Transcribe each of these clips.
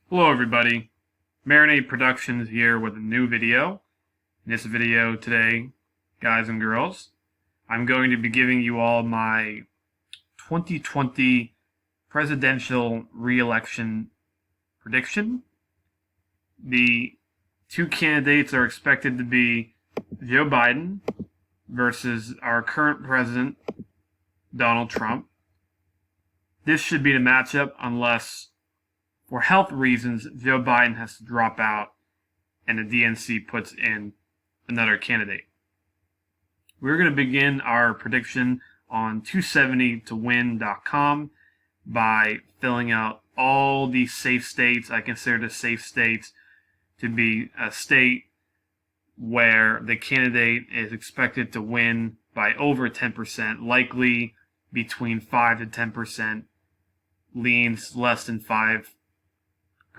Hello everybody, Marinade Productions here with a new video. In this video today, guys and girls, I'm going to be giving you all my 2020 presidential re-election prediction. The two candidates are expected to be Joe Biden versus our current president, Donald Trump. This should be the matchup unless, for health reasons, Joe Biden has to drop out and the DNC puts in another candidate. We're going to begin our prediction on 270towin.com by filling out all these safe states. I consider the safe states to be a state where the candidate is expected to win by over 10%, likely between 5 to 10%, leans less than 5%.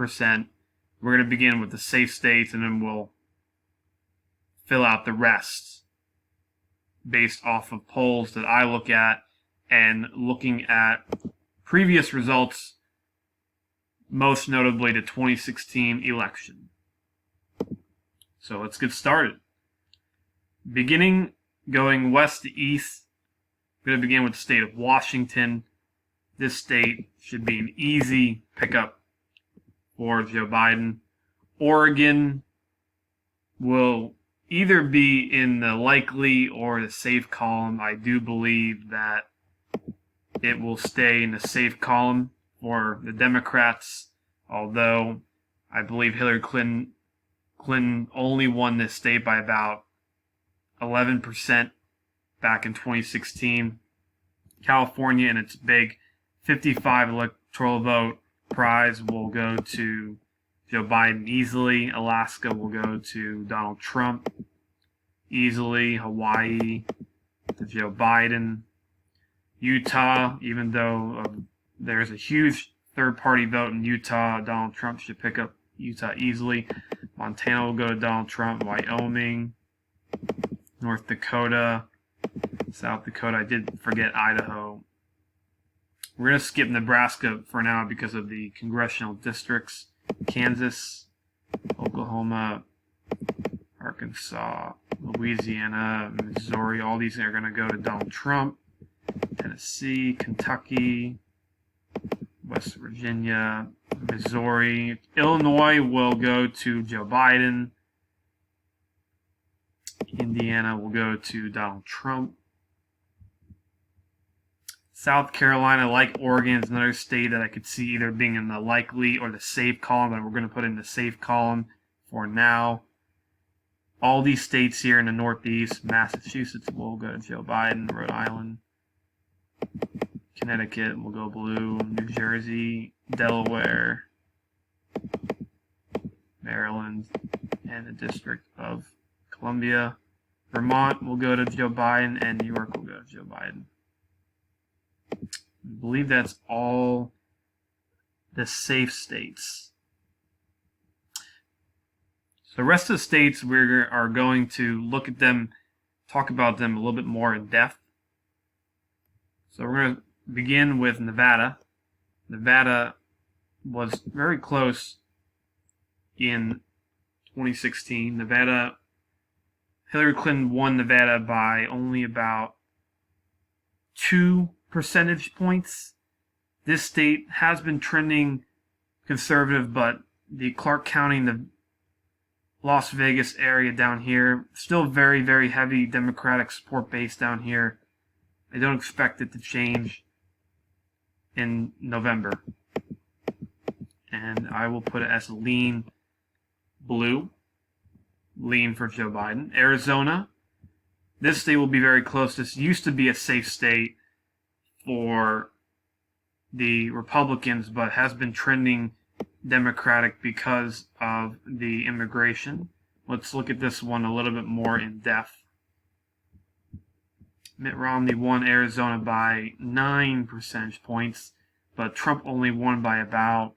We're going to begin with the safe states and then we'll fill out the rest based off of polls that I look at and looking at previous results, most notably the 2016 election. So let's get started. Beginning going west to east, we're going to begin with the state of Washington. This state should be an easy pickup for Joe Biden. Oregon will either be in the likely or the safe column. I do believe that it will stay in the safe column for the Democrats, although I believe Hillary Clinton only won this state by about 11% back in 2016. California, in its big 55 electoral vote prize, will go to Joe Biden easily. Alaska will go to Donald Trump easily. Hawaii to Joe Biden. Utah, even though there's a huge third-party vote in Utah, Donald Trump should pick up Utah easily. Montana will go to Donald Trump. Wyoming, North Dakota, South Dakota. I did forget Idaho. We're going to skip Nebraska for now because of the congressional districts. Kansas, Oklahoma, Arkansas, Louisiana, Missouri, all these are going to go to Donald Trump. Tennessee, Kentucky, West Virginia, Missouri. Illinois will go to Joe Biden. Indiana will go to Donald Trump. South Carolina, like Oregon, is another state that I could see either being in the likely or the safe column, but we're going to put in the safe column for now. All these states here in the Northeast, Massachusetts will go to Joe Biden, Rhode Island, Connecticut will go blue, New Jersey, Delaware, Maryland, and the District of Columbia. Vermont will go to Joe Biden, and New York will go to Joe Biden. I believe that's all the safe states. So the rest of the states, we are going to look at them, talk about them a little bit more in depth. So we're going to begin with Nevada. Nevada was very close in 2016. Hillary Clinton won Nevada by only about 2 percentage points. This state has been trending conservative, but the Clark County, the Las Vegas area down here, still very, very heavy Democratic support base down here. I don't expect it to change in November. And I will put it as lean blue. Lean for Joe Biden. Arizona. This state will be very close. This used to be a safe state for the Republicans, but has been trending Democratic because of the immigration. Let's look at this one a little bit more in depth. Mitt Romney won Arizona by 9 percentage points, but Trump only won by about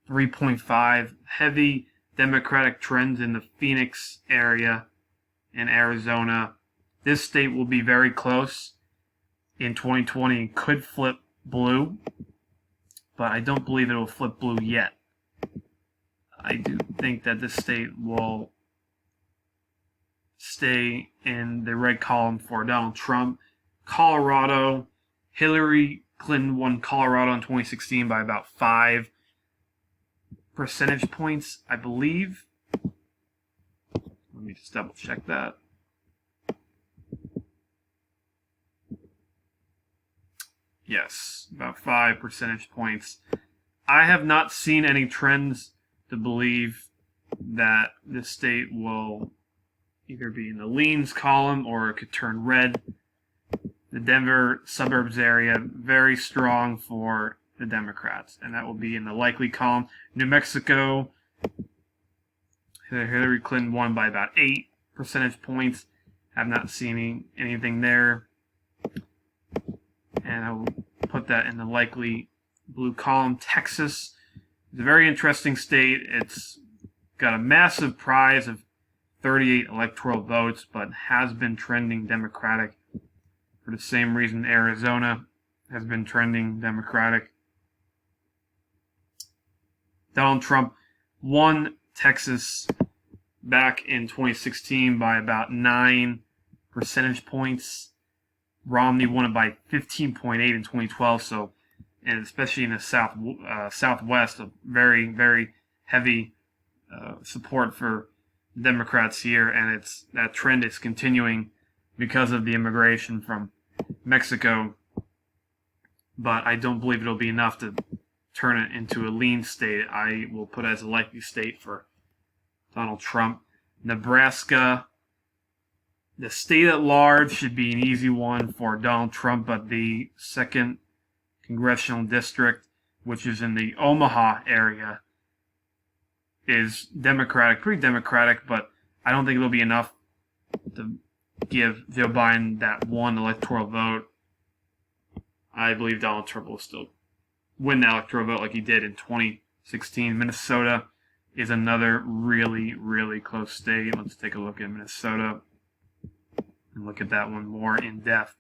3.5. Heavy Democratic trends in the Phoenix area in Arizona. This state will be very close in 2020 and could flip blue, but I don't believe it will flip blue yet. I do think that this state will stay in the red column for Donald Trump. Colorado, Hillary Clinton won Colorado in 2016 by about 5 percentage points, I believe. Let me just double check that. Yes, about 5 percentage points. I have not seen any trends to believe that this state will either be in the leans column or it could turn red. The Denver suburbs area, very strong for the Democrats, and that will be in the likely column. New Mexico, Hillary Clinton won by about 8 percentage points. Have not seen anything there. And I will put that in the likely blue column. Texas is a very interesting state. It's got a massive prize of 38 electoral votes, but has been trending Democratic for the same reason Arizona has been trending Democratic. Donald Trump won Texas back in 2016 by about 9 percentage points. Romney won it by 15.8 in 2012, so, and especially in the Southwest, a very, very heavy support for Democrats here, and that trend is continuing because of the immigration from Mexico. But I don't believe it'll be enough to turn it into a lean state. I will put it as a likely state for Donald Trump. Nebraska, the state at large should be an easy one for Donald Trump, but the 2nd congressional district, which is in the Omaha area, is Democratic, pretty Democratic, but I don't think it'll be enough to give Joe Biden that one electoral vote. I believe Donald Trump will still win the electoral vote like he did in 2016. Minnesota is another really, really close state. Let's take a look at Minnesota and look at that one more in depth.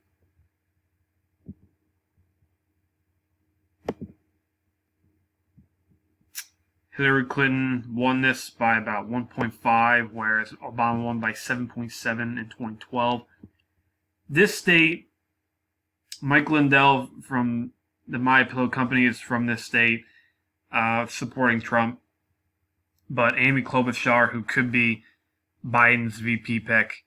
Hillary Clinton won this by about 1.5, whereas Obama won by 7.7 in 2012. This state, Mike Lindell from the My Pillow Company is from this state, supporting Trump. But Amy Klobuchar, who could be Biden's VP pick,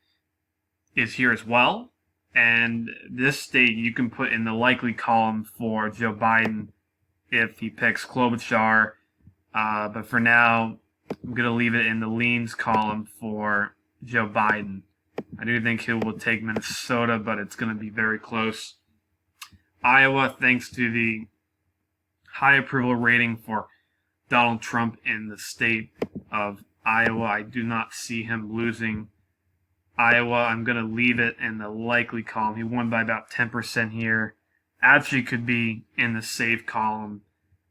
is here as well. And this state you can put in the likely column for Joe Biden if he picks Klobuchar. But for now, I'm going to leave it in the leans column for Joe Biden. I do think he will take Minnesota, but it's going to be very close. Iowa, thanks to the high approval rating for Donald Trump in the state of Iowa, I do not see him losing Iowa. I'm going to leave it in the likely column. He won by about 10% here. Actually could be in the safe column,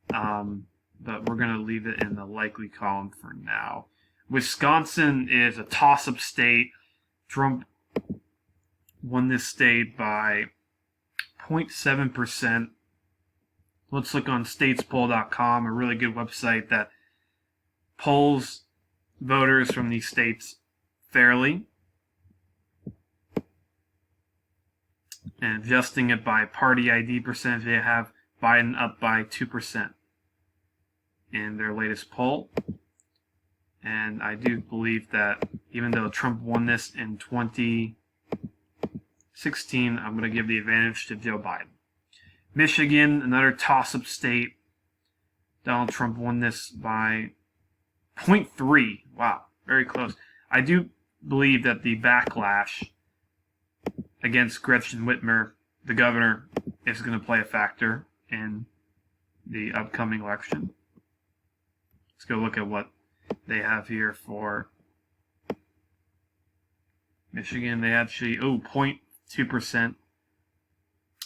but we're going to leave it in the likely column for now. Wisconsin is a toss-up state. Trump won this state by 0.7%. Let's look on statespoll.com, a really good website that polls voters from these states fairly and adjusting it by party ID percentage. They have Biden up by 2% in their latest poll. And I do believe that even though Trump won this in 2016, I'm going to give the advantage to Joe Biden. Michigan, another toss-up state. Donald Trump won this by 0.3. Wow, very close. I do believe that the backlash against Gretchen Whitmer, the governor, is going to play a factor in the upcoming election. Let's go look at what they have here for Michigan. They actually, 0.2%.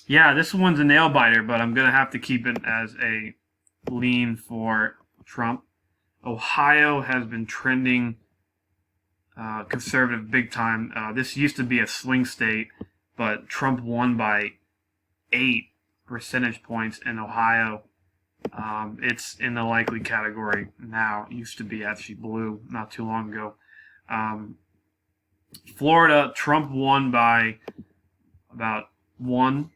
Yeah, this one's a nail biter, but I'm going to have to keep it as a lean for Trump. Ohio has been trending conservative big time. This used to be a swing state, but Trump won by 8 percentage points in Ohio It's in the likely category now. It used to be actually blue not too long ago. Florida, Trump won by about one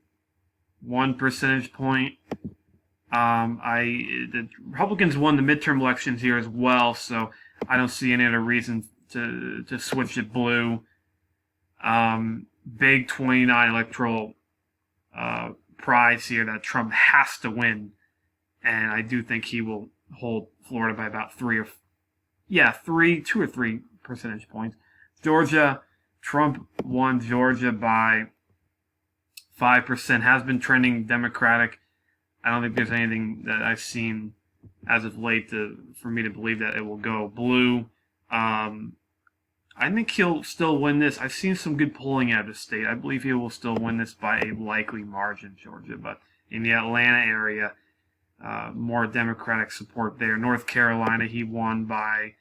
percentage point. The Republicans won the midterm elections here as well, so I don't see any other reason to switch it blue. Big 29 electoral prize here that Trump has to win, and I do think he will hold Florida by about 2 or 3 percentage points. Georgia, Trump won Georgia by 5%. Has been trending Democratic. I don't think there's anything that I've seen as of late for me to believe that it will go blue. I think he'll still win this. I've seen some good polling out of the state. I believe he will still win this by a likely margin, Georgia. But in the Atlanta area, more Democratic support there. North Carolina, he won by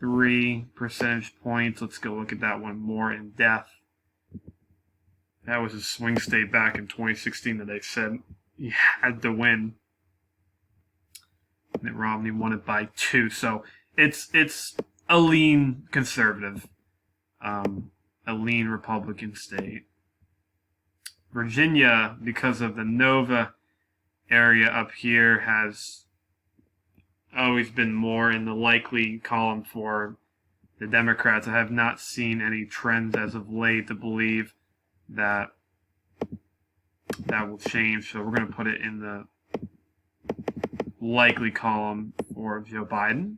3 percentage points. Let's go look at that one more in depth. That was a swing state back in 2016 that they said he had to win. Mitt Romney won it by 2. So it's a lean conservative, a lean Republican state. Virginia, because of the Nova area up here, has always been more in the likely column for the Democrats. I have not seen any trends as of late to believe that will change. So we're going to put it in the likely column for Joe Biden.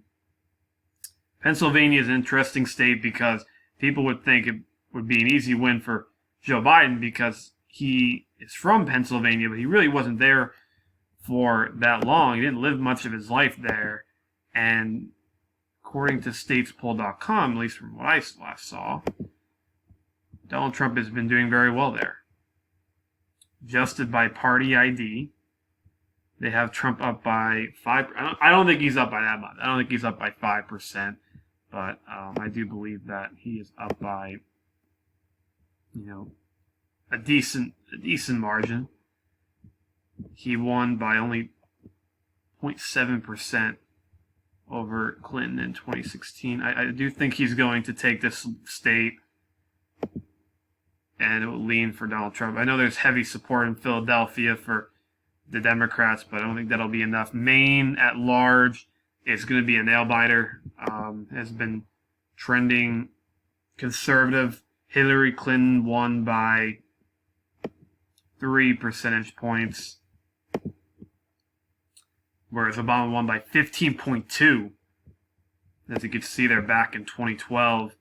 Pennsylvania is an interesting state because people would think it would be an easy win for Joe Biden because he is from Pennsylvania, but he really wasn't there for that long. He didn't live much of his life there. And according to statespoll.com, at least from what I last saw, Donald Trump has been doing very well there. Adjusted by party ID, they have Trump up by 5. I don't think he's up by that much. I don't think he's up by 5%. But I do believe that he is up by, a decent margin. He won by only 0.7% over Clinton in 2016. I do think he's going to take this state, and it will lean for Donald Trump. I know there's heavy support in Philadelphia for the Democrats, but I don't think that'll be enough. Maine at large is going to be a nail biter. Has been trending conservative. Hillary Clinton won by 3 percentage points, whereas Obama won by 15.2. As you can see there back in 2012.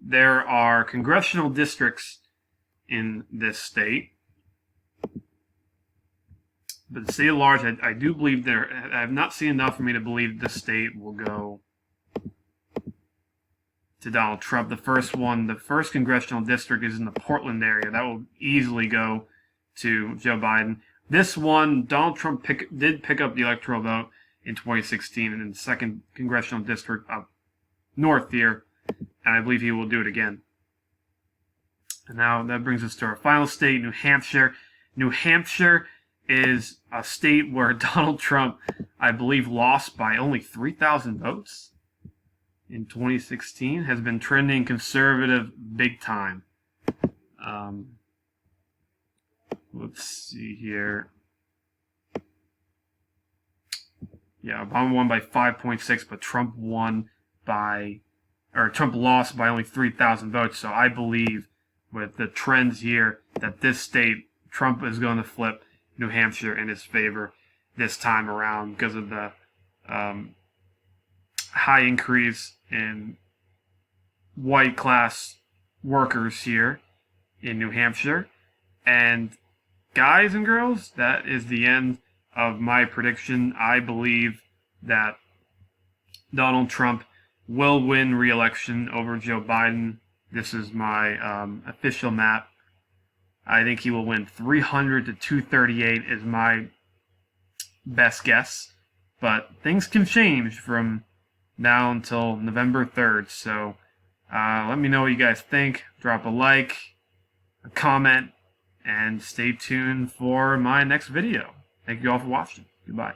There are congressional districts in this state. But the state at large, I do believe I have not seen enough for me to believe the state will go to Donald Trump. The first congressional district is in the Portland area. That will easily go to Joe Biden. This one, Donald Trump did pick up the electoral vote in 2016 in the second congressional district up north here, and I believe he will do it again. And now that brings us to our final state, New Hampshire. New Hampshire is a state where Donald Trump, I believe, lost by only 3,000 votes in 2016, has been trending conservative big time. Let's see here. Yeah, Obama won by 5.6, but Trump lost by only 3,000 votes. So I believe with the trends here that this state, Trump is going to flip New Hampshire in his favor this time around because of the high increase in white class workers here in New Hampshire. And guys and girls, that is the end of my prediction. I believe that Donald Trump will win re-election over Joe Biden. This is my official map. I think he will win 300 to 238 is my best guess. But things can change from now until November 3rd. So let me know what you guys think. Drop a like, a comment, and stay tuned for my next video. Thank you all for watching. Goodbye.